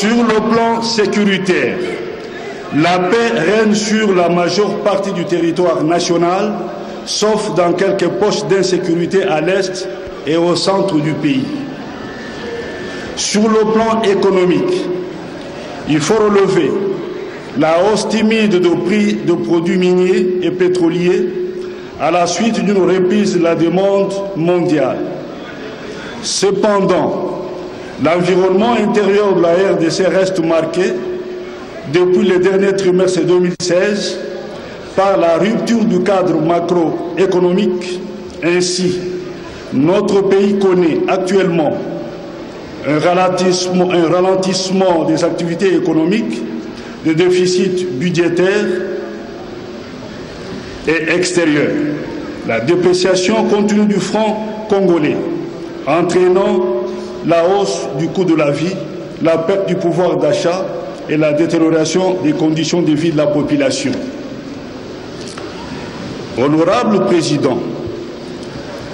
Sur le plan sécuritaire, la paix règne sur la majeure partie du territoire national, sauf dans quelques poches d'insécurité à l'est et au centre du pays. Sur le plan économique, il faut relever la hausse timide de prix de produits miniers et pétroliers à la suite d'une reprise de la demande mondiale. Cependant, l'environnement intérieur de la RDC reste marqué depuis le dernier trimestre 2016 par la rupture du cadre macroéconomique. Ainsi, notre pays connaît actuellement un ralentissement des activités économiques, de déficit budgétaire et extérieur, la dépréciation continue du franc congolais, entraînant la hausse du coût de la vie, la perte du pouvoir d'achat et la détérioration des conditions de vie de la population. Honorable Président,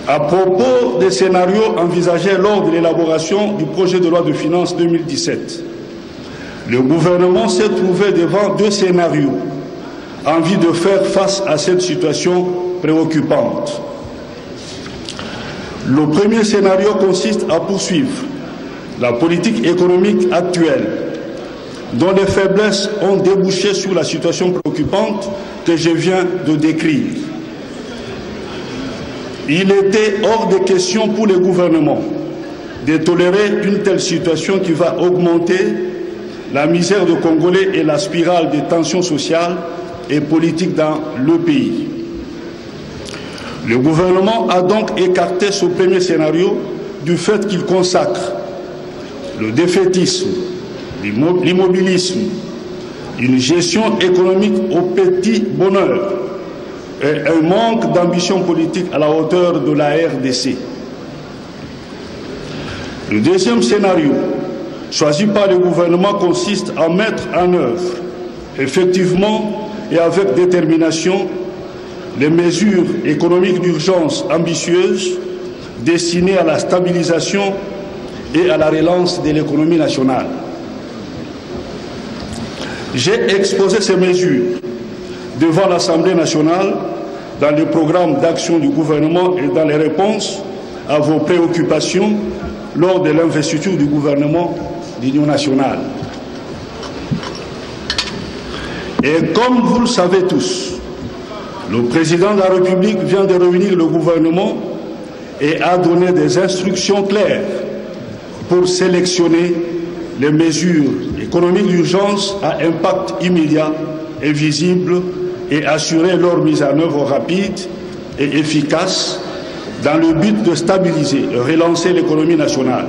à propos des scénarios envisagés lors de l'élaboration du projet de loi de finances 2017, le gouvernement s'est trouvé devant deux scénarios en vue de faire face à cette situation préoccupante. Le premier scénario consiste à poursuivre la politique économique actuelle, dont les faiblesses ont débouché sur la situation préoccupante que je viens de décrire. Il était hors de question pour le gouvernement de tolérer une telle situation qui va augmenter la misère des Congolais et la spirale des tensions sociales et politiques dans le pays. Le gouvernement a donc écarté ce premier scénario du fait qu'il consacre le défaitisme, l'immobilisme, une gestion économique au petit bonheur et un manque d'ambition politique à la hauteur de la RDC. Le deuxième scénario, choisi par le gouvernement, consiste à mettre en œuvre effectivement et avec détermination les mesures économiques d'urgence ambitieuses destinées à la stabilisation et à la relance de l'économie nationale. J'ai exposé ces mesures devant l'Assemblée nationale dans le programme d'action du gouvernement et dans les réponses à vos préoccupations lors de l'investiture du gouvernement d'union nationale. Et comme vous le savez tous, le président de la République vient de réunir le gouvernement et a donné des instructions claires pour sélectionner les mesures économiques d'urgence à impact immédiat et visible et assurer leur mise en œuvre rapide et efficace dans le but de stabiliser et relancer l'économie nationale.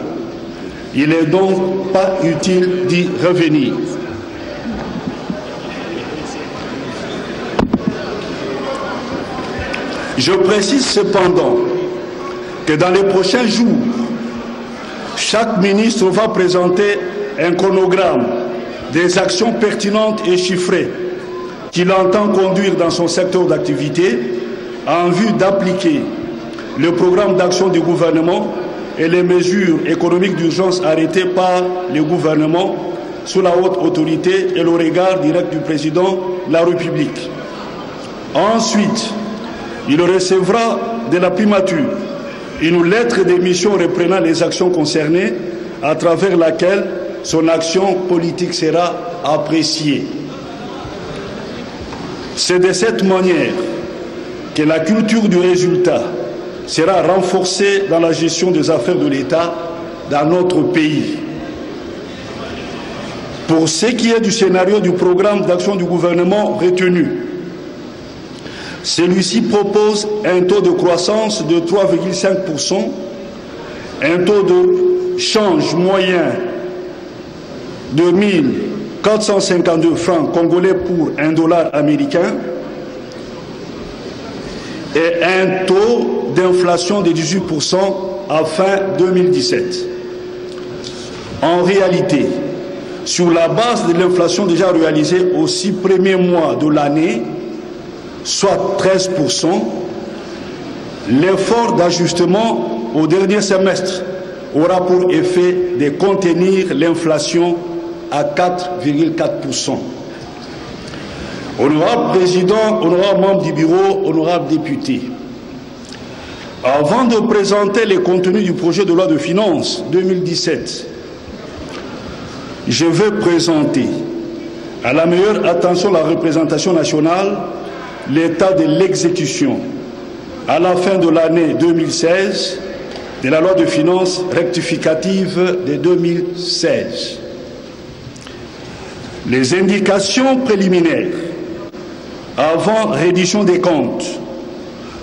Il n'est donc pas utile d'y revenir. Je précise cependant que dans les prochains jours, chaque ministre va présenter un chronogramme des actions pertinentes et chiffrées qu'il entend conduire dans son secteur d'activité en vue d'appliquer le programme d'action du gouvernement et les mesures économiques d'urgence arrêtées par le gouvernement sous la haute autorité et le regard direct du président de la République. Ensuite, il recevra de la primature une lettre de mission reprenant les actions concernées à travers laquelle son action politique sera appréciée. C'est de cette manière que la culture du résultat sera renforcée dans la gestion des affaires de l'État dans notre pays. Pour ce qui est du scénario du programme d'action du gouvernement retenu, celui-ci propose un taux de croissance de 3,5%, un taux de change moyen de 1452 francs congolais pour un dollar américain et un taux d'inflation de 18% à fin 2017. En réalité, sur la base de l'inflation déjà réalisée aux 6 premiers mois de l'année, soit 13%, l'effort d'ajustement au dernier semestre aura pour effet de contenir l'inflation à 4,4%. Honorable Président, honorable membre du Bureau, honorable député, avant de présenter les contenus du projet de loi de finances 2017, je vais présenter à la meilleure attention de la représentation nationale l'état de l'exécution à la fin de l'année 2016 de la loi de finances rectificative de 2016. Les indications préliminaires avant reddition des comptes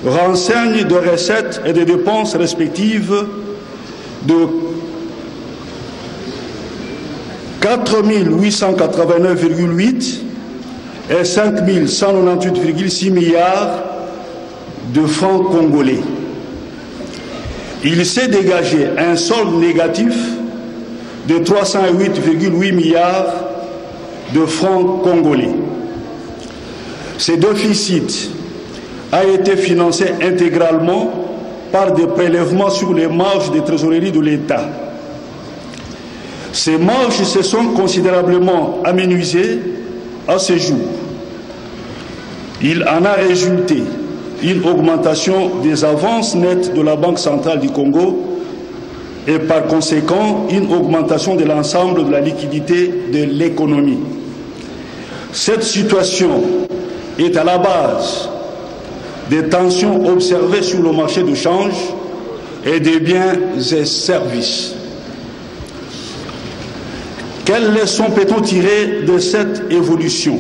renseignent de recettes et de dépenses respectives de 4 889,8 et 5 198,6 milliards de francs congolais. Il s'est dégagé un solde négatif de 308,8 milliards de francs congolais. Ce déficit a été financé intégralement par des prélèvements sur les marges des trésoreries de l'État. Ces marges se sont considérablement amenuisées à ce jour. Il en a résulté une augmentation des avances nettes de la Banque centrale du Congo et par conséquent une augmentation de l'ensemble de la liquidité de l'économie. Cette situation est à la base des tensions observées sur le marché de change et des biens et services. Quelles leçons peut-on tirer de cette évolution?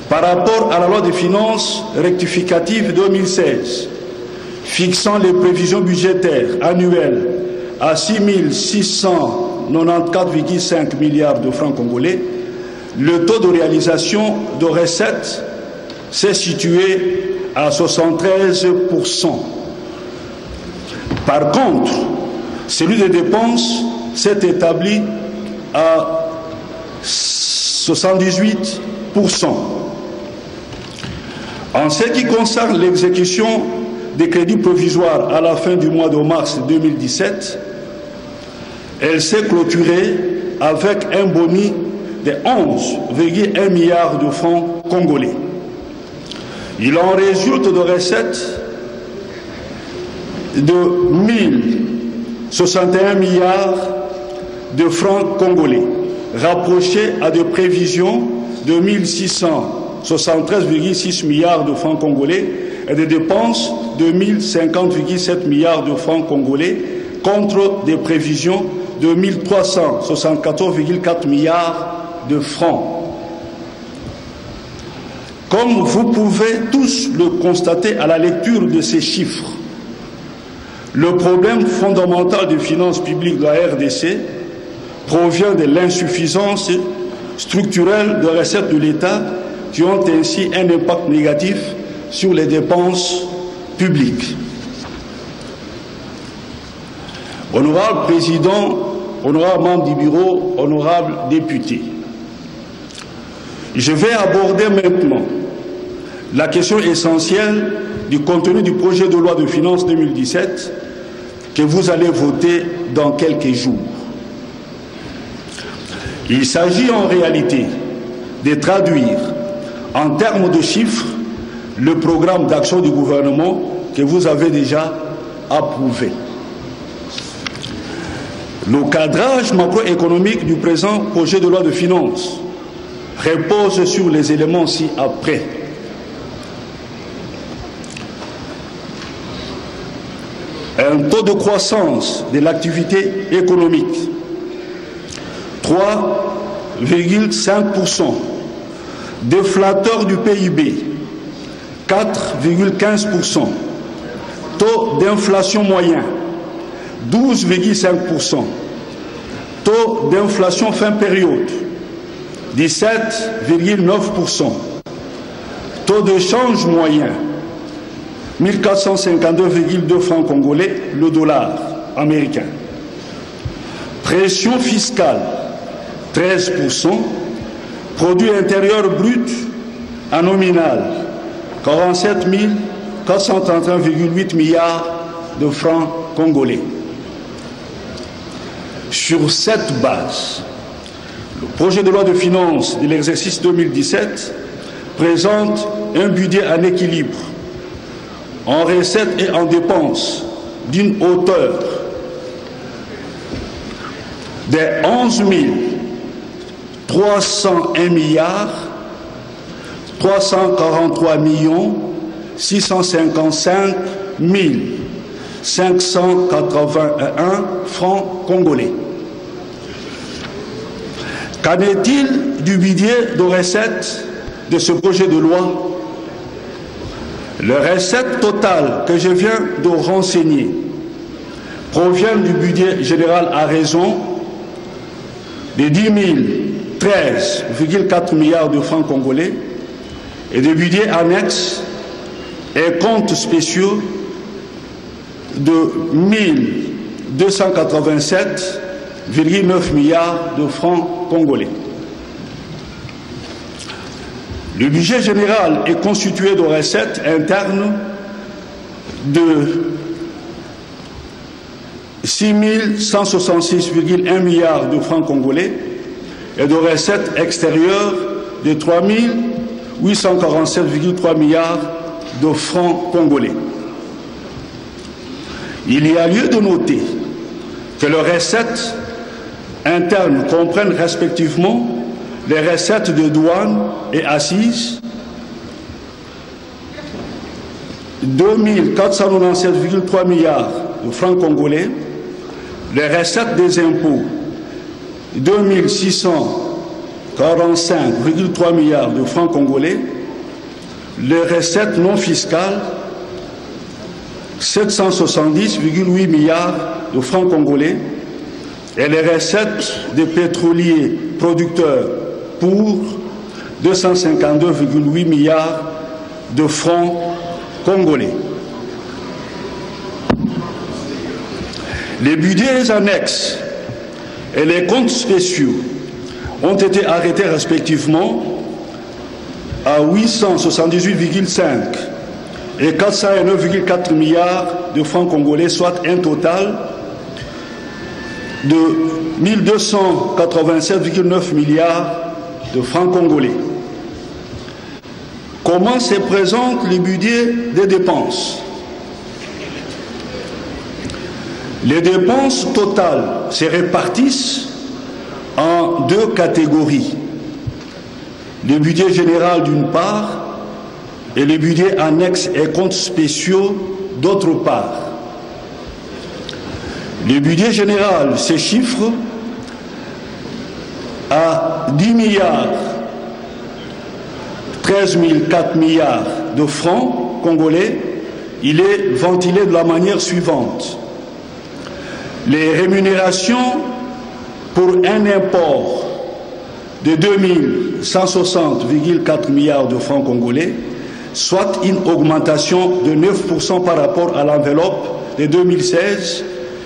Par rapport à la loi de finances rectificative 2016, fixant les prévisions budgétaires annuelles à 6 694,5 milliards de francs congolais, le taux de réalisation de recettes s'est situé à 73%. Par contre, celui des dépenses s'est établi à 78%. En ce qui concerne l'exécution des crédits provisoires à la fin du mois de mars 2017, elle s'est clôturée avec un boni de 11,1 milliards de francs congolais. Il en résulte de recettes de 1061 milliards de francs congolais, rapprochés à des prévisions de 1673,6 milliards de francs congolais et des dépenses de 1050,7 milliards de francs congolais contre des prévisions de 1374,4 milliards de francs. Comme vous pouvez tous le constater à la lecture de ces chiffres, le problème fondamental des finances publiques de la RDC provient de l'insuffisance structurelle de recettes de l'État qui ont ainsi un impact négatif sur les dépenses publiques. Honorable Président, honorable membre du Bureau, honorable député, je vais aborder maintenant la question essentielle du contenu du projet de loi de finances 2017 que vous allez voter dans quelques jours. Il s'agit en réalité de traduire en termes de chiffres le programme d'action du gouvernement que vous avez déjà approuvé. Le cadrage macroéconomique du présent projet de loi de finances repose sur les éléments ci-après. Un taux de croissance de l'activité économique, 3,5%, déflateur du PIB, 4,15%, taux d'inflation moyen, 12,5%, taux d'inflation fin période, 17,9%, taux de change moyen, 1452,2 francs congolais le dollar américain. Pression fiscale, 13%. Produit intérieur brut en nominal, 47 431,8 milliards de francs congolais. Sur cette base, Le projet de loi de finances de l'exercice 2017 présente un budget en équilibre, en recettes et en dépenses, d'une hauteur de 11 301 milliards 343 655 581 francs congolais. Qu'en est-il du budget de recettes de ce projet de loi? Les recettes totales que je viens de renseigner proviennent du budget général à raison de 10 013,4 milliards de francs congolais et des budgets annexes et comptes spéciaux de 1 287,9 milliards de francs congolais. Le budget général est constitué de recettes internes de 6 166,1 milliards de francs congolais et de recettes extérieures de 3 847,3 milliards de francs congolais. Il y a lieu de noter que les recettes internes comprennent respectivement les recettes de douane et assises, 2 497,3 milliards de francs congolais, les recettes des impôts, 2 645,3 milliards de francs congolais, les recettes non fiscales, 770,8 milliards de francs congolais, et les recettes des pétroliers producteurs pour 252,8 milliards de francs congolais. Les budgets annexes et les comptes spéciaux ont été arrêtés respectivement à 878,5 et 409,4 milliards de francs congolais, soit un total de 1287,9 milliards de francs congolais. Comment se présente le budget des dépenses? Les dépenses totales se répartissent en deux catégories. Le budget général d'une part et le budget annexe et comptes spéciaux d'autre part. Le budget général se chiffre à 10 milliards 13 4 milliards de francs congolais. Il est ventilé de la manière suivante. Les rémunérations pour un import de 2160,4 milliards de francs congolais, soit une augmentation de 9% par rapport à l'enveloppe de 2016,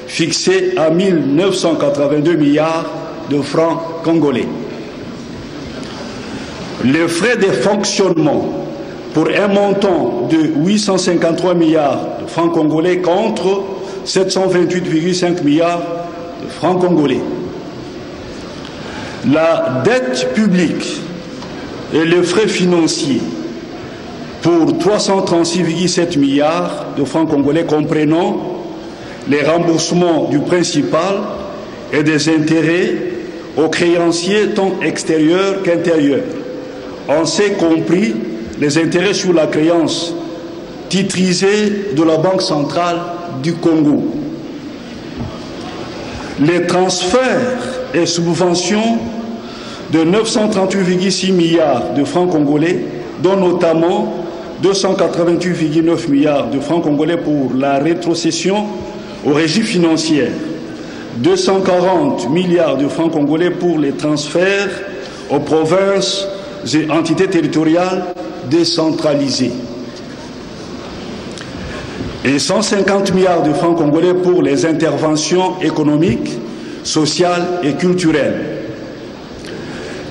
fixée à 1982 milliards de francs congolais. Les frais de fonctionnement pour un montant de 853 milliards de francs congolais contre 728,5 milliards de francs congolais. La dette publique et les frais financiers pour 336,7 milliards de francs congolais comprenant les remboursements du principal et des intérêts aux créanciers tant extérieurs qu'intérieurs. On s'est compris les intérêts sur la créance titrisée de la Banque centrale du Congo. Les transferts et subventions de 938,6 milliards de francs congolais, dont notamment 288,9 milliards de francs congolais pour la rétrocession aux régies financières, 240 milliards de francs congolais pour les transferts aux provinces et entités territoriales décentralisées, et 150 milliards de francs congolais pour les interventions économiques, sociales et culturelles.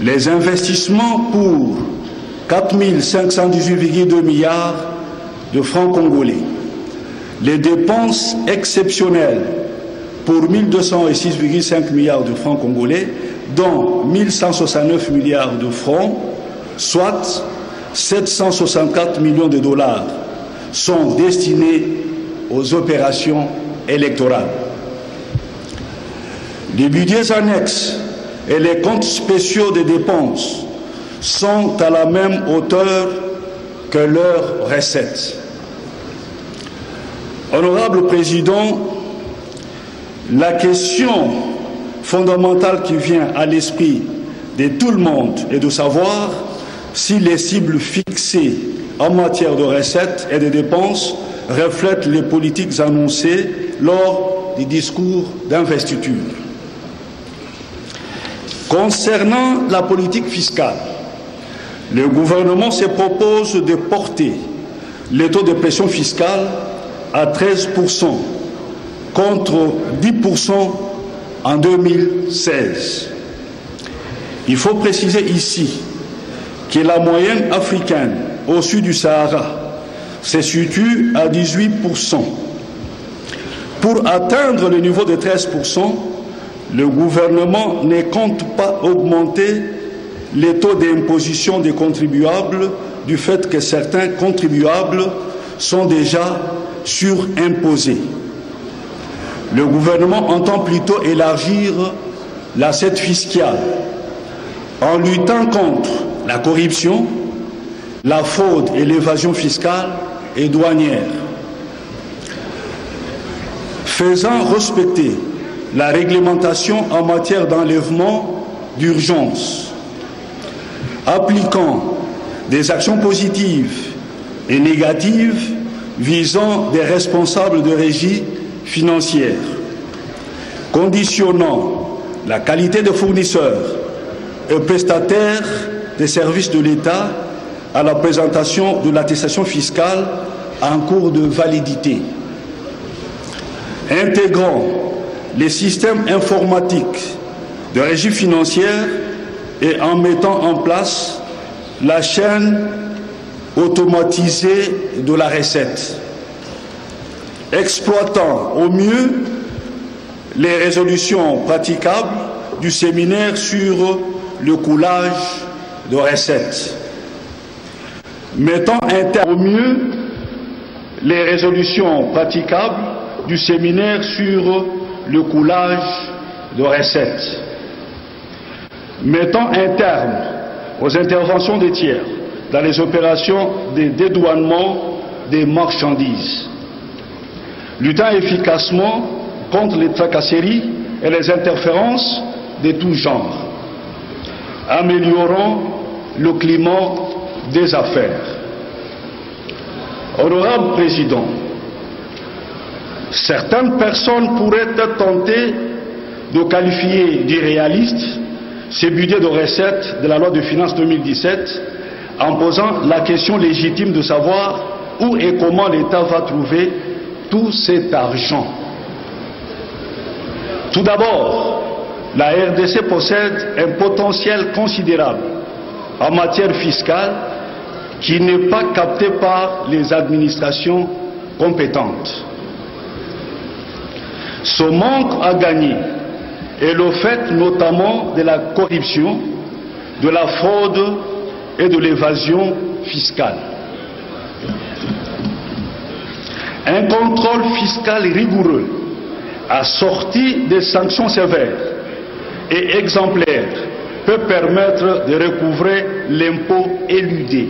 Les investissements pour 4 518,2 milliards de francs congolais. Les dépenses exceptionnelles pour 1206,5 milliards de francs congolais, dont 1169 milliards de francs, soit 764 millions de dollars, sont destinés aux opérations électorales. Les budgets annexes et les comptes spéciaux des dépenses sont à la même hauteur que leurs recettes. Honorable Président, la question fondamentale qui vient à l'esprit de tout le monde est de savoir si les cibles fixées en matière de recettes et de dépenses reflètent les politiques annoncées lors des discours d'investiture. Concernant la politique fiscale, le gouvernement se propose de porter le taux de pression fiscale à 13% contre 10% en 2016. Il faut préciser ici que la moyenne africaine au sud du Sahara se situe à 18%. Pour atteindre le niveau de 13%, le gouvernement ne compte pas augmenter les taux d'imposition des contribuables du fait que certains contribuables sont déjà surimposés. Le gouvernement entend plutôt élargir l'assiette fiscale en luttant contre la corruption, la fraude et l'évasion fiscale et douanière, faisant respecter la réglementation en matière d'enlèvement d'urgence, appliquant des actions positives et négatives visant des responsables de régie financière, conditionnant la qualité de fournisseurs et prestataires des services de l'État à la présentation de l'attestation fiscale en cours de validité, intégrant les systèmes informatiques de régie financière et en mettant en place la chaîne automatisée de la recette, exploitant au mieux les résolutions praticables du séminaire sur le coulage de recettes, mettant un terme au mieux les résolutions praticables du séminaire sur le coulage de recettes, mettant un terme aux interventions des tiers dans les opérations de dédouanement des marchandises, luttant efficacement contre les tracasseries et les interférences de tout genre, améliorant le climat des affaires. Honorable Président, certaines personnes pourraient être tentées de qualifier d'irréaliste ce budget de recettes de la loi de finances 2017 en posant la question légitime de savoir où et comment l'État va trouver tout cet argent. Tout d'abord, la RDC possède un potentiel considérable en matière fiscale qui n'est pas capté par les administrations compétentes. Ce manque à gagner est le fait notamment de la corruption, de la fraude et de l'évasion fiscale. Un contrôle fiscal rigoureux, assorti de sanctions sévères et exemplaires, peut permettre de recouvrer l'impôt éludé.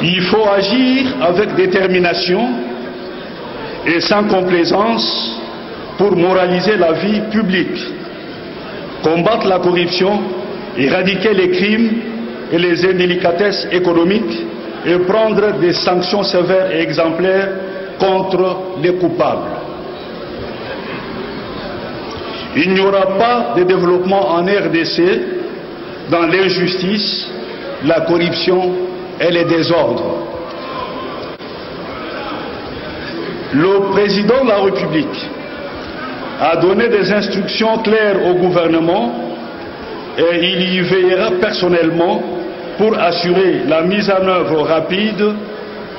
Il faut agir avec détermination et sans complaisance pour moraliser la vie publique, combattre la corruption, éradiquer les crimes et les indélicatesses économiques et prendre des sanctions sévères et exemplaires contre les coupables. Il n'y aura pas de développement en RDC dans l'injustice, la corruption et les désordres. Le président de la République a donné des instructions claires au gouvernement et il y veillera personnellement pour assurer la mise en œuvre rapide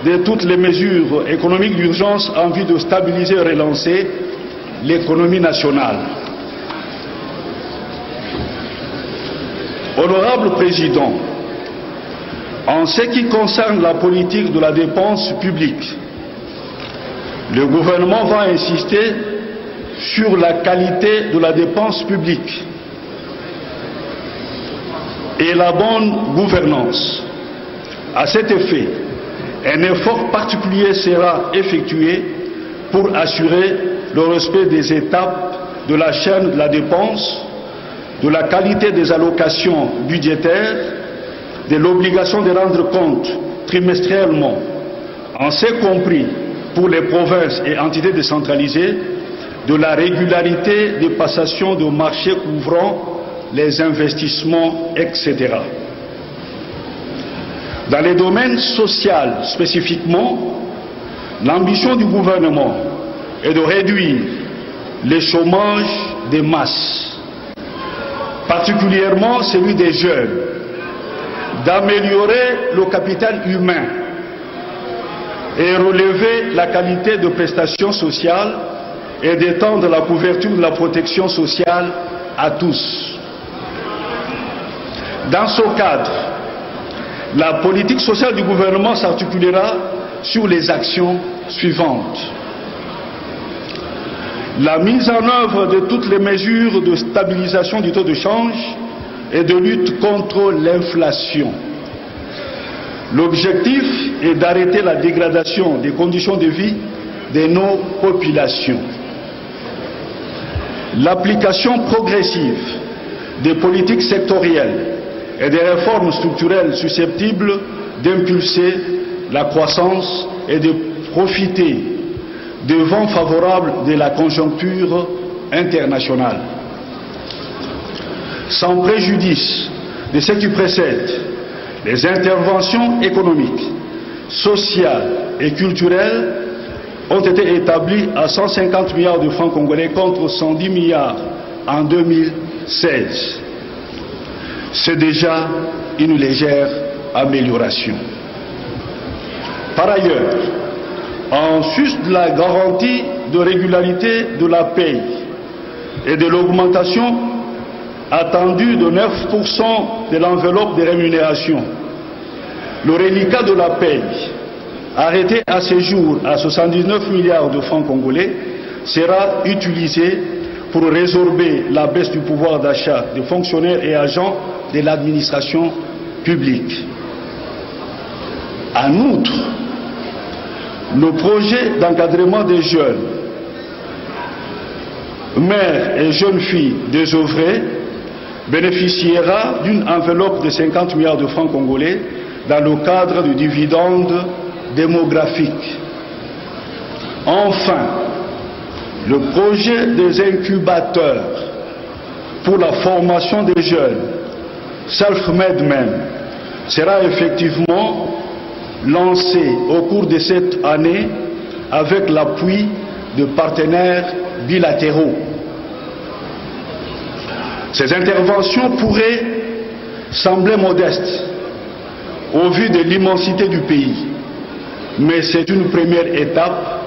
de toutes les mesures économiques d'urgence en vue de stabiliser et relancer l'économie nationale. Honorable Président, en ce qui concerne la politique de la dépense publique, le gouvernement va insister sur la qualité de la dépense publique et la bonne gouvernance. À cet effet, un effort particulier sera effectué pour assurer le respect des étapes de la chaîne de la dépense, de la qualité des allocations budgétaires, de l'obligation de rendre compte trimestriellement, en ce compris pour les provinces et entités décentralisées, de la régularité des passations de marchés couvrant les investissements, etc. Dans les domaines sociaux spécifiquement, l'ambition du gouvernement est de réduire le chômage des masses, particulièrement celui des jeunes, d'améliorer le capital humain et relever la qualité de prestations sociales et d'étendre la couverture de la protection sociale à tous. Dans ce cadre, la politique sociale du gouvernement s'articulera sur les actions suivantes. La mise en œuvre de toutes les mesures de stabilisation du taux de change et de lutte contre l'inflation. L'objectif est d'arrêter la dégradation des conditions de vie de nos populations. L'application progressive des politiques sectorielles et des réformes structurelles susceptibles d'impulser la croissance et de profiter des vents favorables de la conjoncture internationale. Sans préjudice de ce qui précède, les interventions économiques, sociales et culturelles ont été établies à 150 milliards de francs congolais contre 110 milliards en 2016. C'est déjà une légère amélioration. Par ailleurs, en sus de la garantie de régularité de la paye et de l'augmentation attendue de 9% de l'enveloppe des rémunérations, le reliquat de la paye, arrêté à ce jour à 79 milliards de francs congolais, sera utilisé pour résorber la baisse du pouvoir d'achat des fonctionnaires et agents de l'administration publique. En outre, le projet d'encadrement des jeunes, mères et jeunes filles désœuvrées, bénéficiera d'une enveloppe de 50 milliards de francs congolais dans le cadre du dividende démographique. Enfin, le projet des incubateurs pour la formation des jeunes, self-made men, sera effectivement lancé au cours de cette année avec l'appui de partenaires bilatéraux. Ces interventions pourraient sembler modestes au vu de l'immensité du pays, mais c'est une première étape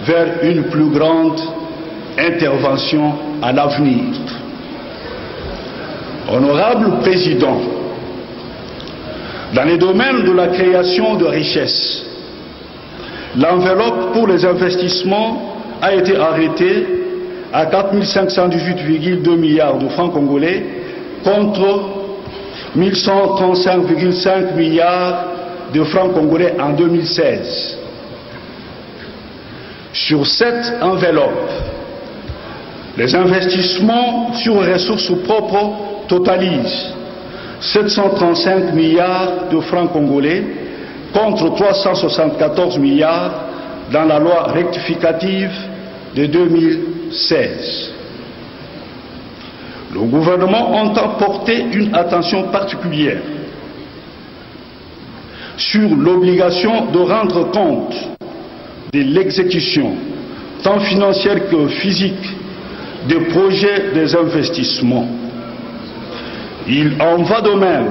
vers une plus grande intervention à l'avenir. Honorable Président, dans les domaines de la création de richesses, l'enveloppe pour les investissements a été arrêtée à 4 518,2 milliards de francs congolais contre 1 135,5 milliards de francs congolais en 2016. Sur cette enveloppe, les investissements sur les ressources propres totalisent 735 milliards de francs congolais contre 374 milliards dans la loi rectificative de 2016. Le gouvernement entend porter une attention particulière sur l'obligation de rendre compte de l'exécution, tant financière que physique, des projets des investissements. Il en va de même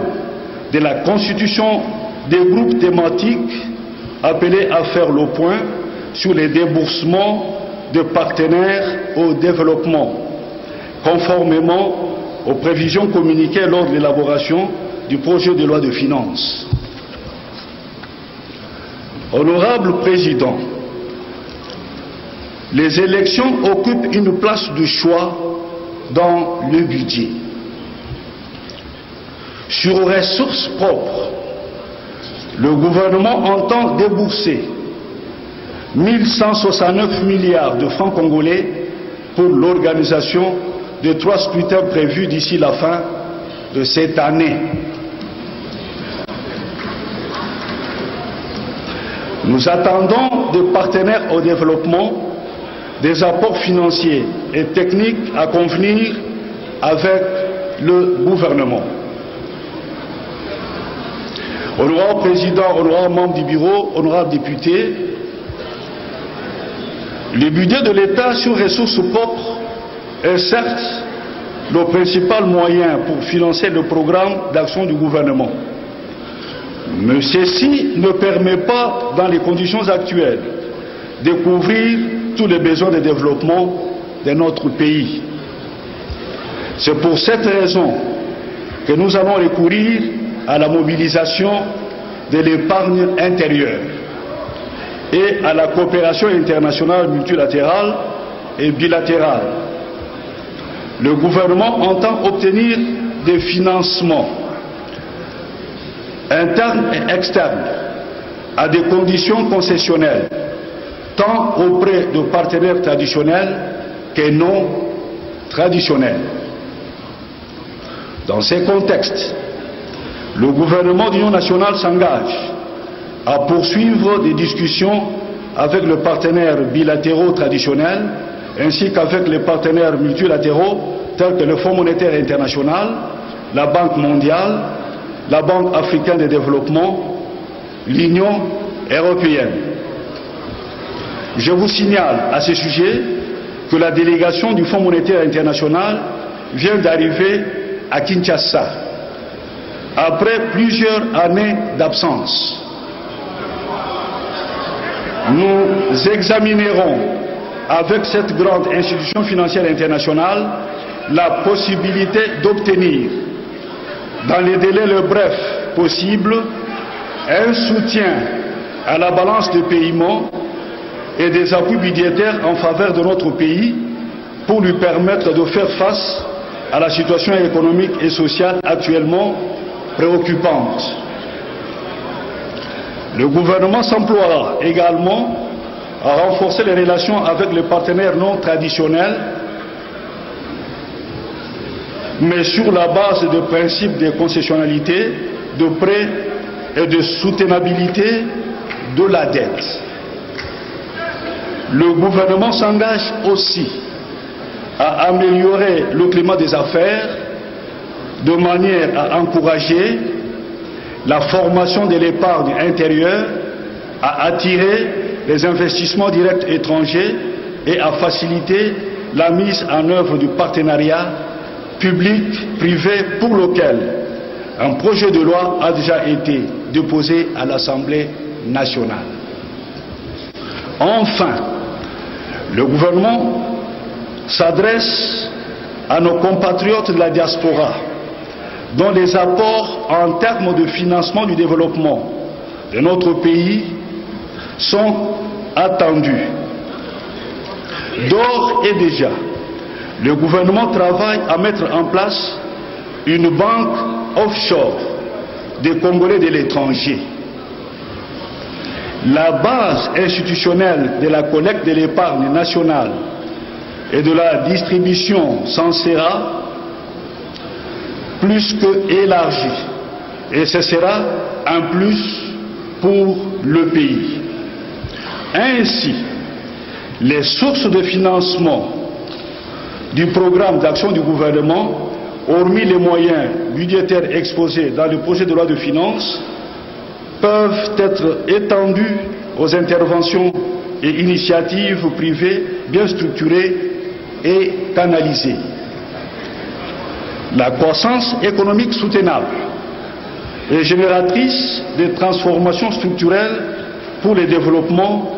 de la constitution des groupes thématiques appelé à faire le point sur les déboursements de partenaires au développement, conformément aux prévisions communiquées lors de l'élaboration du projet de loi de finances. Honorable Président, les élections occupent une place de choix dans le budget. Sur les ressources propres, le gouvernement entend débourser 1169 milliards de francs congolais pour l'organisation de 3 scrutins prévus d'ici la fin de cette année. Nous attendons des partenaires au développement des apports financiers et techniques à convenir avec le gouvernement. Honorable Président, honorable membre du bureau, honorable député, le budget de l'État sur ressources propres est certes le principal moyen pour financer le programme d'action du gouvernement. Mais ceci ne permet pas, dans les conditions actuelles, de couvrir tous les besoins de développement de notre pays. C'est pour cette raison que nous allons recourir à la mobilisation de l'épargne intérieure et à la coopération internationale multilatérale et bilatérale. Le gouvernement entend obtenir des financements internes et externes à des conditions concessionnelles, tant auprès de partenaires traditionnels que non traditionnels. Dans ces contextes, le gouvernement d'union nationale s'engage à poursuivre des discussions avec les partenaires bilatéraux traditionnels ainsi qu'avec les partenaires multilatéraux tels que le Fonds monétaire international, la Banque mondiale, la Banque africaine de développement, l'Union européenne. Je vous signale à ce sujet que la délégation du Fonds monétaire international vient d'arriver à Kinshasa après plusieurs années d'absence. Nous examinerons avec cette grande institution financière internationale la possibilité d'obtenir, dans les délais le bref possible, un soutien à la balance de paiement et des appuis budgétaires en faveur de notre pays pour lui permettre de faire face à la situation économique et sociale actuellement préoccupante. Le gouvernement s'emploiera également à renforcer les relations avec les partenaires non traditionnels, mais sur la base des principes de concessionnalité, de prêt et de soutenabilité de la dette. Le gouvernement s'engage aussi à améliorer le climat des affaires de manière à encourager la formation de l'épargne intérieure, à attirer les investissements directs étrangers et à faciliter la mise en œuvre du partenariat public-privé pour lequel un projet de loi a déjà été déposé à l'Assemblée nationale. Enfin, le gouvernement s'adresse à nos compatriotes de la diaspora dont les apports en termes de financement du développement de notre pays sont attendus. D'ores et déjà, le gouvernement travaille à mettre en place une banque offshore des Congolais de l'étranger. La base institutionnelle de la collecte de l'épargne nationale et de la distribution s'en sera plus que élargie, et ce sera un plus pour le pays. Ainsi, les sources de financement du programme d'action du gouvernement, hormis les moyens budgétaires exposés dans le projet de loi de finances, peuvent être étendues aux interventions et initiatives privées bien structurées et canalisées. La croissance économique soutenable et génératrice de transformations structurelles pour le développement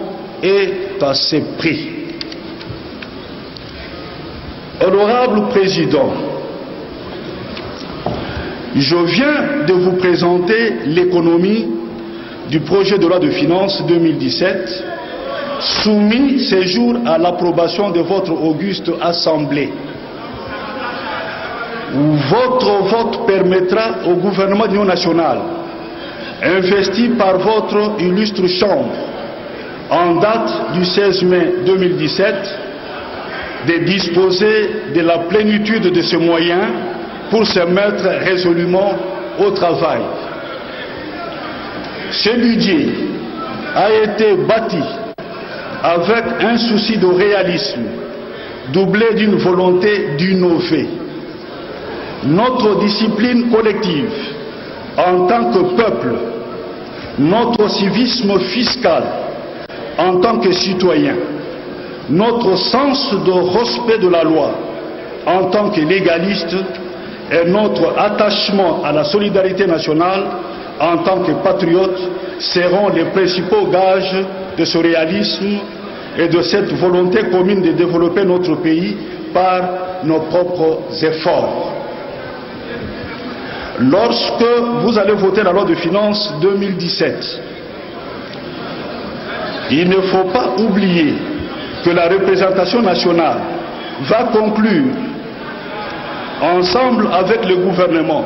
est à ce prix. Honorable Président, je viens de vous présenter l'économie du projet de loi de finances 2017 soumis ce jour à l'approbation de votre auguste Assemblée. Votre vote permettra au gouvernement d'union nationale, investi par votre illustre Chambre en date du 16 mai 2017, de disposer de la plénitude de ces moyens pour se mettre résolument au travail. Ce budget a été bâti avec un souci de réalisme, doublé d'une volonté d'innover. Notre discipline collective, en tant que peuple, notre civisme fiscal, en tant que citoyen, notre sens de respect de la loi, en tant que légaliste, et notre attachement à la solidarité nationale, en tant que patriotes, seront les principaux gages de ce réalisme et de cette volonté commune de développer notre pays par nos propres efforts. Lorsque vous allez voter la loi de finances 2017, il ne faut pas oublier que la représentation nationale va conclure, ensemble avec le gouvernement,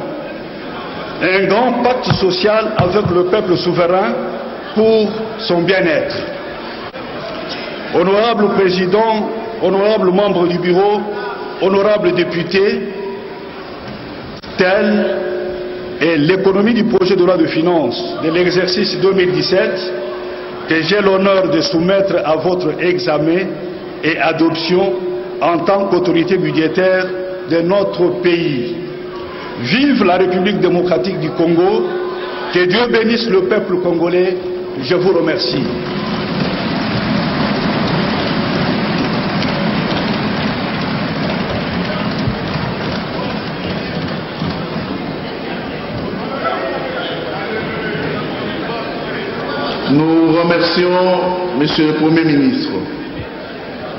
un grand pacte social avec le peuple souverain pour son bien-être. Honorable Président, honorables membres du bureau, honorables députés, telle est l'économie du projet de loi de finances de l'exercice 2017 que j'ai l'honneur de soumettre à votre examen et adoption en tant qu'autorité budgétaire de notre pays. Vive la République démocratique du Congo, que Dieu bénisse le peuple congolais, je vous remercie. Nous remercions Monsieur le Premier ministre.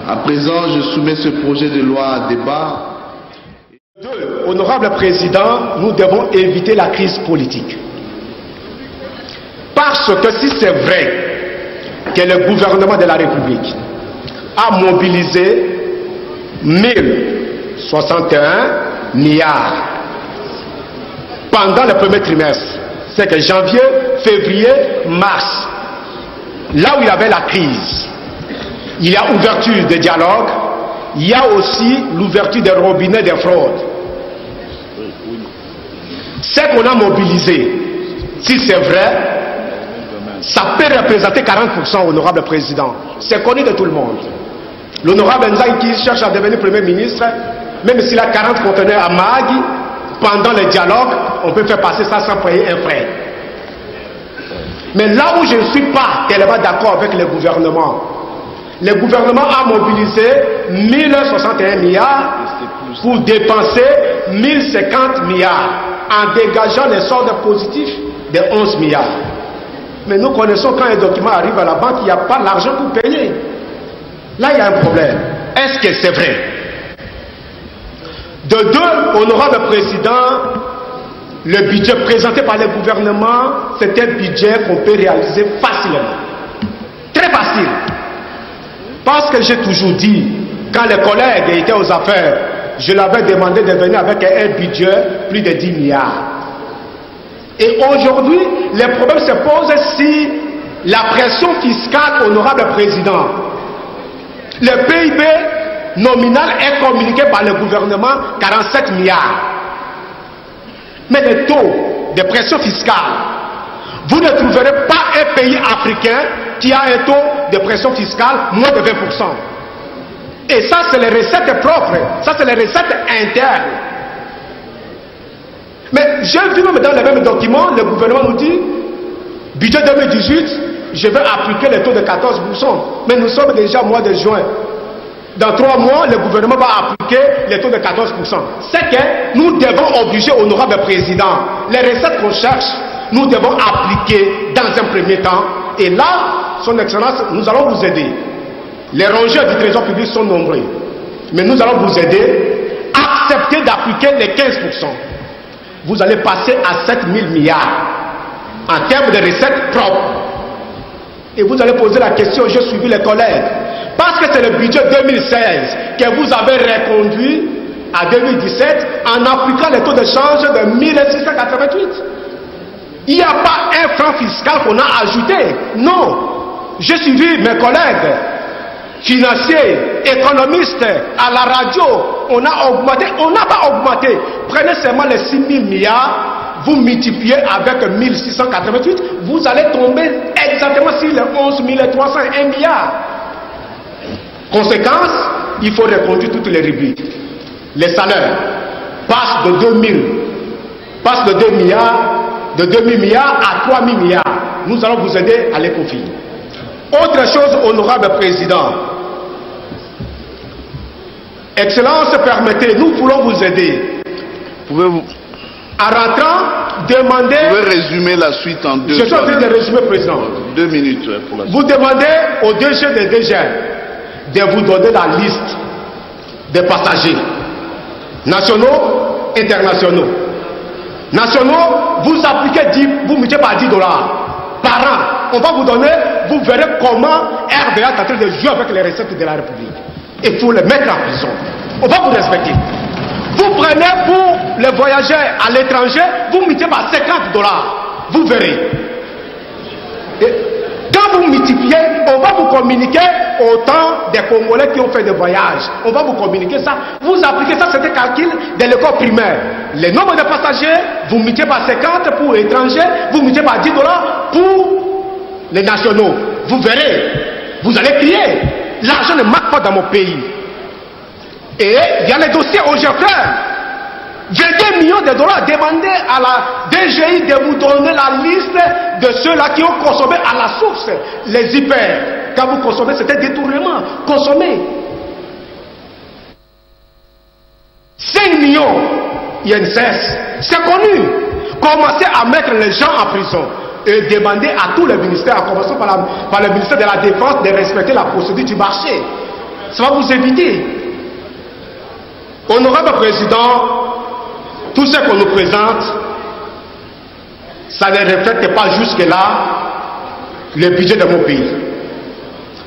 À présent, je soumets ce projet de loi à débat. Honorable Président, nous devons éviter la crise politique. Parce que si c'est vrai que le gouvernement de la République a mobilisé 1061 milliards pendant le premier trimestre, c'est que janvier, février, mars, là où il y avait la crise, il y a ouverture de dialogue, il y a aussi l'ouverture des robinets des fraudes. Ce qu'on a mobilisé, si c'est vrai, ça peut représenter 40%, honorable Président. C'est connu de tout le monde. L'honorable Nzai qui cherche à devenir Premier ministre, même s'il a 40 conteneurs à Mahagi, pendant le dialogue, on peut faire passer ça sans payer un frais. Mais là où je ne suis pas tellement d'accord avec le gouvernement a mobilisé 1061 milliards pour dépenser 1050 milliards en dégageant les soldes positifs de 11 milliards. Mais nous connaissons quand un document arrive à la banque, il n'y a pas l'argent pour payer. Là, il y a un problème. Est-ce que c'est vrai? De deux, honorable Président, le budget présenté par le gouvernement, c'est un budget qu'on peut réaliser facilement. Très facile. Parce que j'ai toujours dit, quand les collègues étaient aux affaires, je l'avais demandé de venir avec un budget plus de 10 milliards. Et aujourd'hui, les problèmes se posent si la pression fiscale, honorable Président, le PIB nominal est communiqué par le gouvernement 47 milliards. Mais le taux de pression fiscale, vous ne trouverez pas un pays africain qui a un taux de pression fiscale moins de 20%. Et ça, c'est les recettes propres, ça, c'est les recettes internes. Mais j'ai vu même dans les mêmes documents, le gouvernement nous dit, budget 2018, je vais appliquer le taux de 14%. Mais nous sommes déjà au mois de juin. Dans 3 mois, le gouvernement va appliquer le taux de 14%. C'est que nous devons obliger, honorable Président, les recettes qu'on cherche, nous devons appliquer dans un premier temps. Et là, son excellence, nous allons vous aider. Les rongeurs du trésor public sont nombreux. Mais nous allons vous aider. Acceptez d'appliquer les 15%. Vous allez passer à 7 000 milliards en termes de recettes propres. Et vous allez poser la question, j'ai suivi les collègues. Parce que c'est le budget 2016 que vous avez reconduit à 2017 en appliquant les taux de change de 1688. Il n'y a pas un franc fiscal qu'on a ajouté. Non. J'ai suivi mes collègues financiers, économistes, à la radio. On a augmenté. On n'a pas augmenté. Prenez seulement les 6 000 milliards, vous multipliez avec 1688, vous allez tomber exactement sur les 11 301 milliards. Conséquence, il faut reconduire toutes les rubriques. Les salaires passent de 2 milliards à 3 000 milliards. Nous allons vous aider à les confier. Autre chose, honorable président. Excellence, permettez, nous voulons vous aider. Pouvez-vous... En rentrant, demandez... Vous pouvez résumer la suite en 2 minutes. Je suis en train de résumer, président. 2 minutes pour la suite. Vous demandez au DG des DG de vous donner la liste des passagers nationaux, internationaux. Nationaux, vous appliquez vous mettez par $10 par an. On va vous donner, vous verrez comment RVA est en train de jouer avec les recettes de la République. Il faut les mettre en prison. On va vous respecter. Vous prenez pour les voyageurs à l'étranger, vous mettez par $50. Vous verrez. Et quand vous multipliez, on va vous communiquer autant des Congolais qui ont fait des voyages. On va vous communiquer ça. Vous appliquez ça, c'est des calculs de l'école primaire. Le nombre de passagers, vous mettez par 50 pour les étrangers, vous mettez par $10 pour les nationaux. Vous verrez. Vous allez crier. L'argent ne manque pas dans mon pays. Et il y a les dossiers au GFR. 22 millions de dollars. Demandez à la DGI de vous donner la liste de ceux-là qui ont consommé à la source les hyper. Quand vous consommez, c'était détournement. Consommez. 5 millions INSS. C'est connu. Commencez à mettre les gens en prison. Et demandez à tous les ministères, à commencer par le ministère de la Défense, de respecter la procédure du marché. Ça va vous éviter. Honorable Président, tout ce qu'on nous présente, ça ne reflète pas jusque-là le budget de mon pays.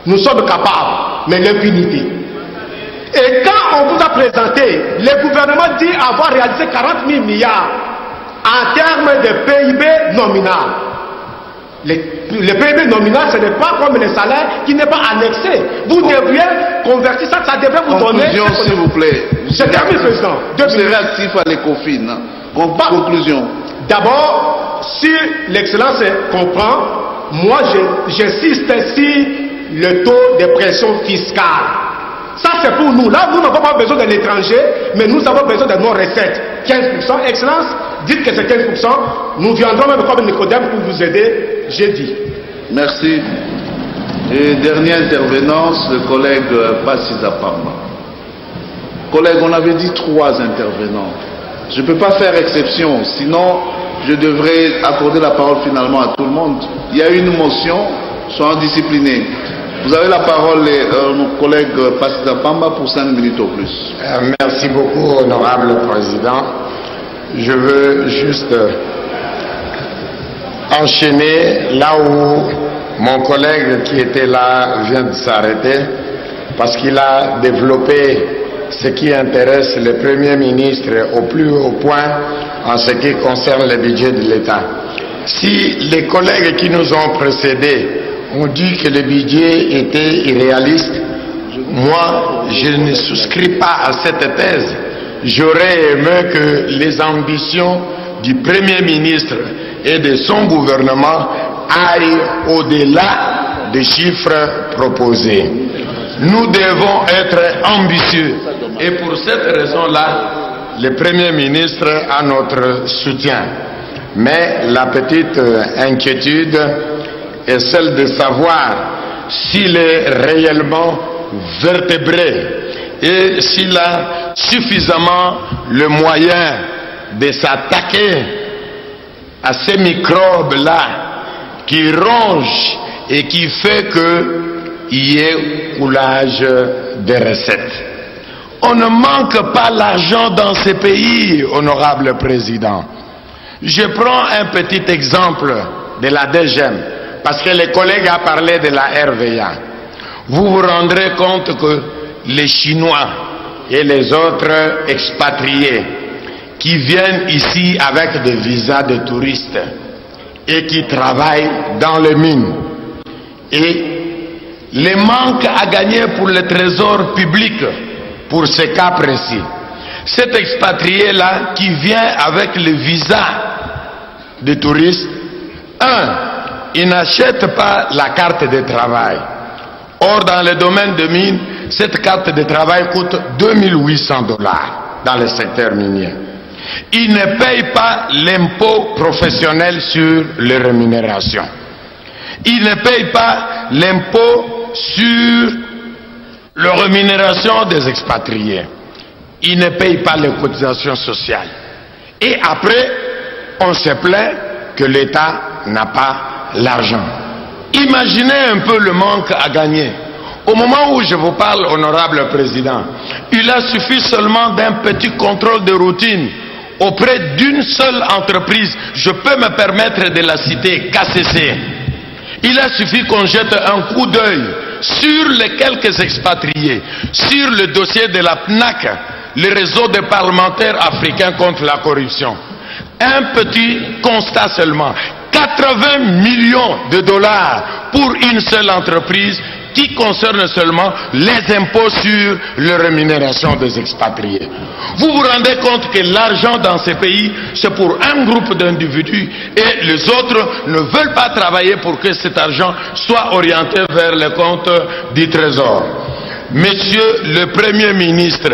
Nous sommes capables, mais l'impunité. Et quand on vous a présenté, le gouvernement dit avoir réalisé 40 000 milliards en termes de PIB nominal. Le PIB nominal, ce n'est pas comme les salaires qui n'est pas annexé. Vous devriez convertir ça, ça devrait vous donner... Conclusion, s'il vous plaît. Je termine, président. Vous serez actif à l'ECOFIN. Conclusion. D'abord, si l'excellence comprend, moi j'insiste sur le taux de pression fiscale. Ça c'est pour nous. Là, nous n'avons pas besoin de l'étranger, mais nous avons besoin de nos recettes. 15%, excellence, dites que c'est 15%. Nous viendrons même comme Nicodème pour vous aider. J'ai dit. Merci. Et dernier intervenant, le collègue Passisa Pamba. Collègue, on avait dit 3 intervenants. Je ne peux pas faire exception, sinon je devrais accorder la parole finalement à tout le monde. Il y a une motion, soyons disciplinés. Vous avez la parole, mon collègue Passisa Pamba, pour 5 minutes au plus. Merci beaucoup, honorable président. Je veux juste enchaîner là où mon collègue qui était là vient de s'arrêter, parce qu'il a développé ce qui intéresse le Premier ministre au plus haut point en ce qui concerne le budget de l'État. Si les collègues qui nous ont précédés ont dit que le budget était irréaliste, moi je ne souscris pas à cette thèse. J'aurais aimé que les ambitions du Premier ministre et de son gouvernement aillent au-delà des chiffres proposés. Nous devons être ambitieux et pour cette raison-là, le Premier ministre a notre soutien. Mais la petite inquiétude est celle de savoir s'il est réellement vertébré et s'il a suffisamment le moyen de s'attaquer à ces microbes-là qui rongent et qui fait qu'il y ait coulage des recettes. On ne manque pas l'argent dans ces pays, honorable président. Je prends un petit exemple de la DGM, parce que les collègues ont parlé de la RVA. Vous vous rendrez compte que les Chinois et les autres expatriés qui viennent ici avec des visas de touristes et qui travaillent dans les mines, et les manques à gagner pour le trésor public, pour ce cas précis. Cet expatrié-là qui vient avec le visa de touriste, il n'achète pas la carte de travail. Or, dans le domaine de mine, cette carte de travail coûte 2800 $ dans le secteur minier. Il ne paye pas l'impôt professionnel sur les rémunérations. Il ne paye pas l'impôt sur la rémunération des expatriés. Il ne paye pas les cotisations sociales. Et après, on se plaint que l'État n'a pas l'argent. Imaginez un peu le manque à gagner. Au moment où je vous parle, honorable président, il a suffi seulement d'un petit contrôle de routine auprès d'une seule entreprise. Je peux me permettre de la citer, KCC. Il a suffi qu'on jette un coup d'œil sur les quelques expatriés, sur le dossier de la PNAC, le réseau des parlementaires africains contre la corruption. Un petit constat seulement, 80 millions de $ pour une seule entreprise qui concerne seulement les impôts sur les rémunérations des expatriés. Vous vous rendez compte que l'argent dans ces pays, c'est pour un groupe d'individus et les autres ne veulent pas travailler pour que cet argent soit orienté vers les comptes du Trésor. Monsieur le Premier ministre,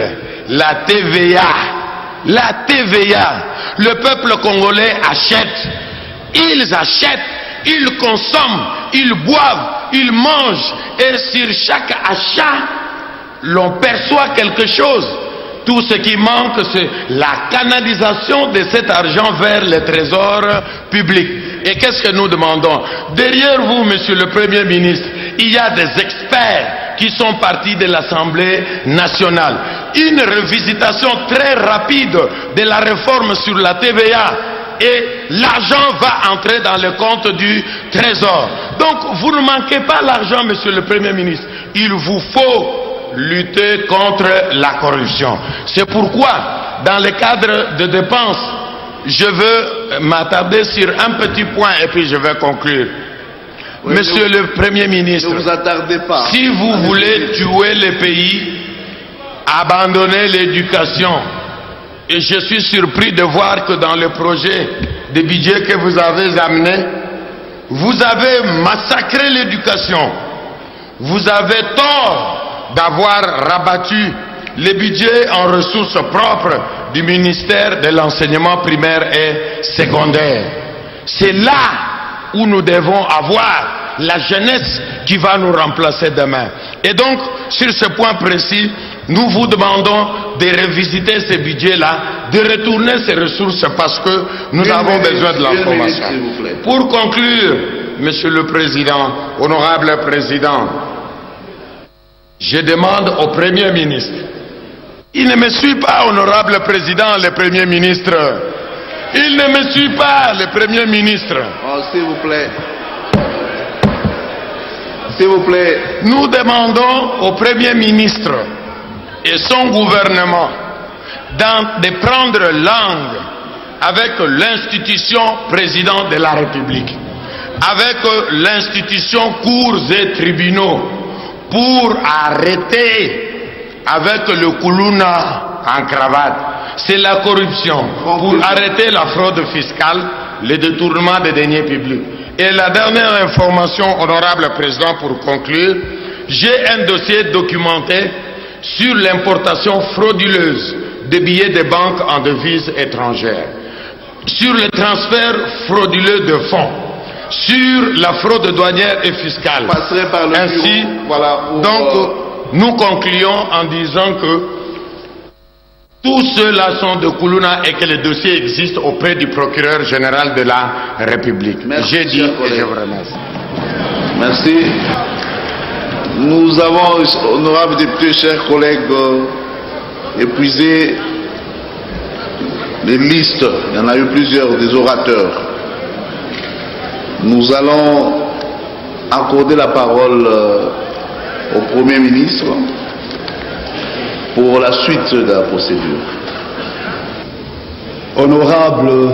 la TVA, le peuple congolais achète, ils achètent, ils consomment, ils boivent, ils mangent, et sur chaque achat, l'on perçoit quelque chose. Tout ce qui manque, c'est la canalisation de cet argent vers le trésor public. Et qu'est-ce que nous demandons? Derrière vous, monsieur le Premier ministre, il y a des experts qui sont partis de l'Assemblée nationale. Une revisitation très rapide de la réforme sur la TVA. Et l'argent va entrer dans le compte du Trésor. Donc, vous ne manquez pas l'argent, monsieur le Premier ministre. Il vous faut lutter contre la corruption. C'est pourquoi, dans le cadre de dépenses, je veux m'attarder sur un petit point et puis je vais conclure. Oui, monsieur le Premier ministre, ne vous attardez pas. Si vous voulez tuer le pays, abandonnez l'éducation. Et je suis surpris de voir que dans le projet de budget que vous avez amené, vous avez massacré l'éducation. Vous avez tort d'avoir rabattu le budget en ressources propres du ministère de l'enseignement primaire et secondaire. C'est là où nous devons avoir la jeunesse qui va nous remplacer demain. Et donc, sur ce point précis, nous vous demandons de revisiter ce budget-là, de retourner ces ressources parce que nous avons besoin de l'information. Pour conclure, Monsieur le Président, honorable Président, je demande au Premier ministre, il ne me suit pas, honorable Président, le Premier ministre. Il ne me suit pas, le Premier ministre. Oh, s'il vous plaît. S'il vous plaît. Nous demandons au Premier ministre et son gouvernement de prendre langue avec l'institution président de la République, avec l'institution cours et tribunaux, pour arrêter avec le koulouna en cravate. C'est la corruption, pour arrêter la fraude fiscale, le détournement des deniers publics. Et la dernière information, honorable Président, pour conclure, j'ai un dossier documenté sur l'importation frauduleuse de billets de banque en devises étrangères, sur le transfert frauduleux de fonds, sur la fraude douanière et fiscale. Ainsi, voilà, donc, nous concluons en disant que tous ceux-là sont de Koulouna et que le dossier existe auprès du procureur général de la République. Merci, J'ai dit et je vous remercie. Merci. Nous avons, honorables députés, chers collègues, épuisé les listes. Il y en a eu plusieurs des orateurs. Nous allons accorder la parole au Premier ministre pour la suite de la procédure. Honorable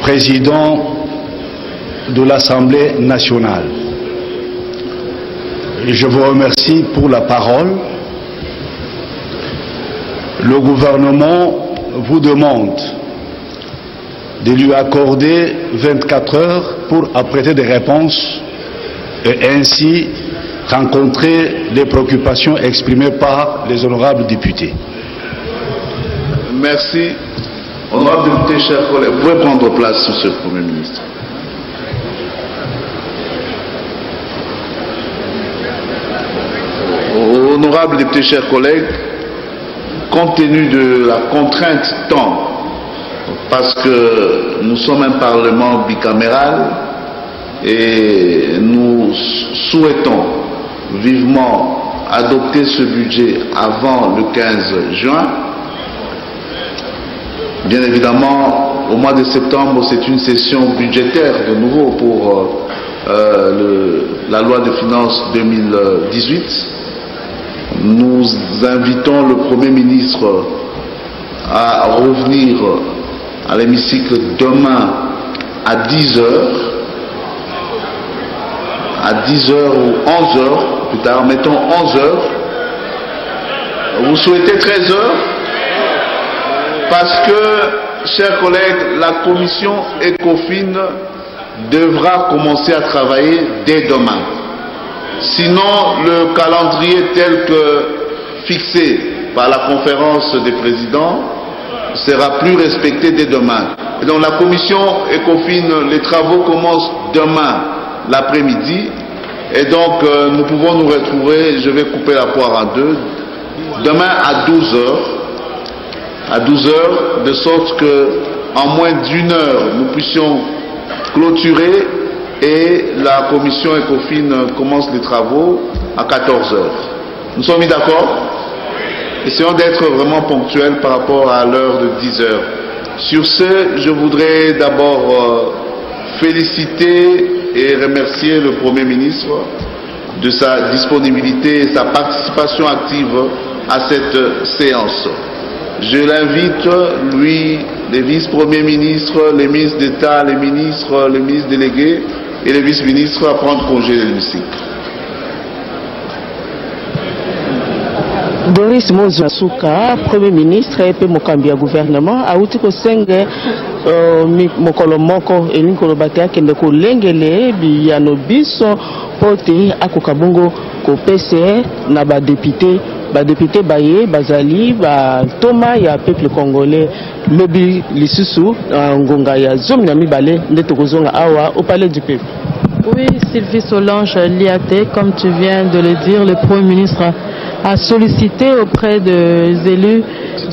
Président de l'Assemblée nationale, je vous remercie pour la parole. Le gouvernement vous demande de lui accorder 24 heures pour apprêter des réponses et ainsi rencontrer les préoccupations exprimées par les honorables députés. Merci. Honorables députés, chers collègues, vous pouvez prendre place, Monsieur le Premier ministre. Honorables députés, chers collègues, compte tenu de la contrainte temps, parce que nous sommes un Parlement bicaméral et nous souhaitons vivement adopter ce budget avant le 15 juin. Bien évidemment, au mois de septembre, c'est une session budgétaire de nouveau pour la loi de finances 2018. Nous invitons le Premier ministre à revenir à l'hémicycle demain à 10h, à 10h ou 11h, plus tard, mettons 11h. Vous souhaitez 13h? Parce que, chers collègues, la commission ECOFIN devra commencer à travailler dès demain. Sinon, le calendrier tel que fixé par la conférence des présidents sera plus respecté dès demain. Et donc la commission ECOFIN, les travaux commencent demain l'après-midi. Et donc nous pouvons nous retrouver, je vais couper la poire en deux, demain à 12h. À 12h, de sorte que en moins d'une heure, nous puissions clôturer et la commission ECOFIN commence les travaux à 14h. Nous sommes mis d'accord? Essayons d'être vraiment ponctuels par rapport à l'heure de 10h. Sur ce, je voudrais d'abord féliciter et remercier le Premier ministre de sa disponibilité et sa participation active à cette séance. Je l'invite, lui, les vice-premiers ministres, les ministres d'État, les ministres délégués et les vice-ministres à prendre congé de l'hémicycle. Doris Mozasuka, Premier ministre et Mokambi gouvernement, a outi ko senge mokolo moko elinko batea kende ko lengele biyano biso pote akokabongo ko PCR na ba député baye bazali ba toma ya peuple congolais lobi lisusu ngonga ya zomi na mibale ndeto kozonga awa au palais du peuple. Oui, Sylvie Solange Liaté, comme tu viens de le dire, le Premier ministre a sollicité auprès des élus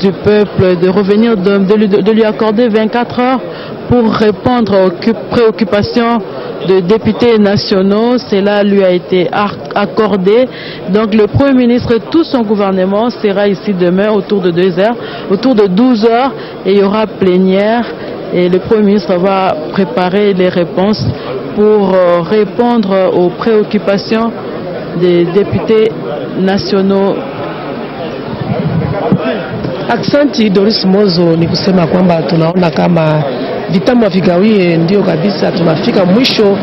du peuple de revenir, de lui accorder 24 heures pour répondre aux préoccupations de députés nationaux. Cela lui a été accordé. Donc le Premier ministre et tout son gouvernement sera ici demain autour de 2h, autour de 12h, et il y aura plénière. Et le Premier ministre va préparer les réponses pour répondre aux préoccupations des députés nationaux. Aksanti Doris Mozo, ni kusema kwamba tunaona kama vitamu vigawie ndio kabisa tunafika mwisho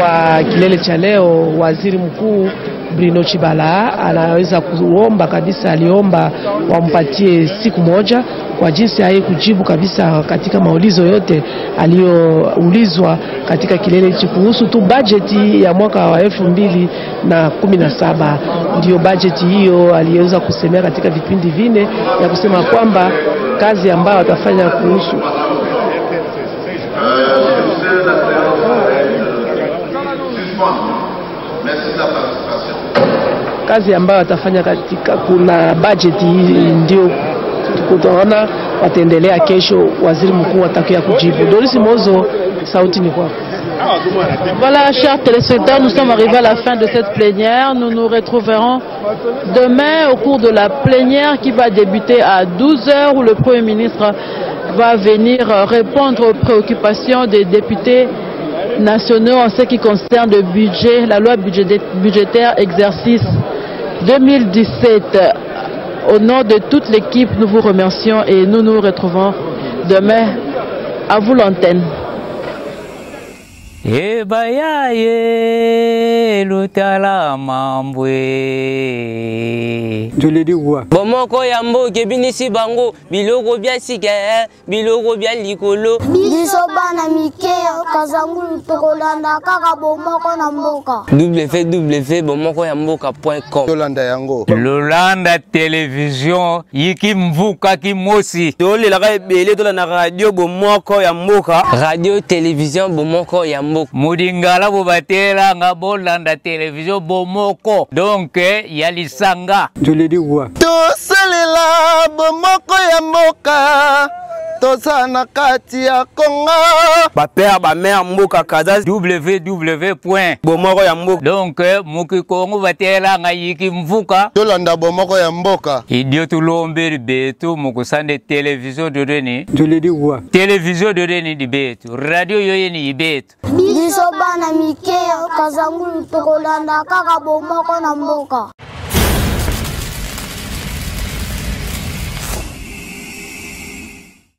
wa kilele cha leo. Waziri Mkuu Bruno Tshibala anaweza kuomba kabisa, aliomba wampatie siku moja kwa jinsi yeye kujibu kabisa katika maulizo yote aliyoulizwa katika kilele hicho kuhusu tu bajeti ya mwaka wa 2017. Ndio bajeti hiyo aliweza kusemea katika vipindi vine ya kusema kwamba kazi ambayo atafanya kuhusu kazi ambayo atafanya katika kuna bajeti hii ndio tutaona wataendelea kesho. Waziri Mkuu atakia kujibu. Doris Mozo, sauti ni kwako. Voilà, chers téléspectateurs, nous sommes arrivés à la fin de cette plénière. Nous nous retrouverons demain au cours de la plénière qui va débuter à 12h où le Premier ministre va venir répondre aux préoccupations des députés nationaux en ce qui concerne le budget, la loi budgétaire exercice 2017. Au nom de toute l'équipe, nous vous remercions et nous nous retrouvons demain. À vous l'antenne. Je l'ai dit quoi? Bomoko yambo kebinisi bango biloko bia sike biloko bia likolo biso bana mike kazangulu tokolanda kaka bomoko na mboka www.bomokoyamboka.com Lolanda yango Lolanda télévision yiki mvuka kimosi tolela ebele tolanda radio bomoko ya mboka radio télévision bomoko ya mboka mudingala bobatela nga bolanda télévision bomoko donc ya lisanga. Je l'ai dit quoi? Tosalela bomoko ya mboka tosana kati ya Kongo ba père ba mère mboka kaza www.bomoko ya mboka donc muki Kongo batela nga yiki mvuka tolanda bomoko ya mboka idio tulombe betu mukusande télévision de Reni. Je l'ai dit quoi? Télévision de Reni di betu radio yoyeni ibetu biso bana mike kazangulu tokolanda kaka bomoko na mboka.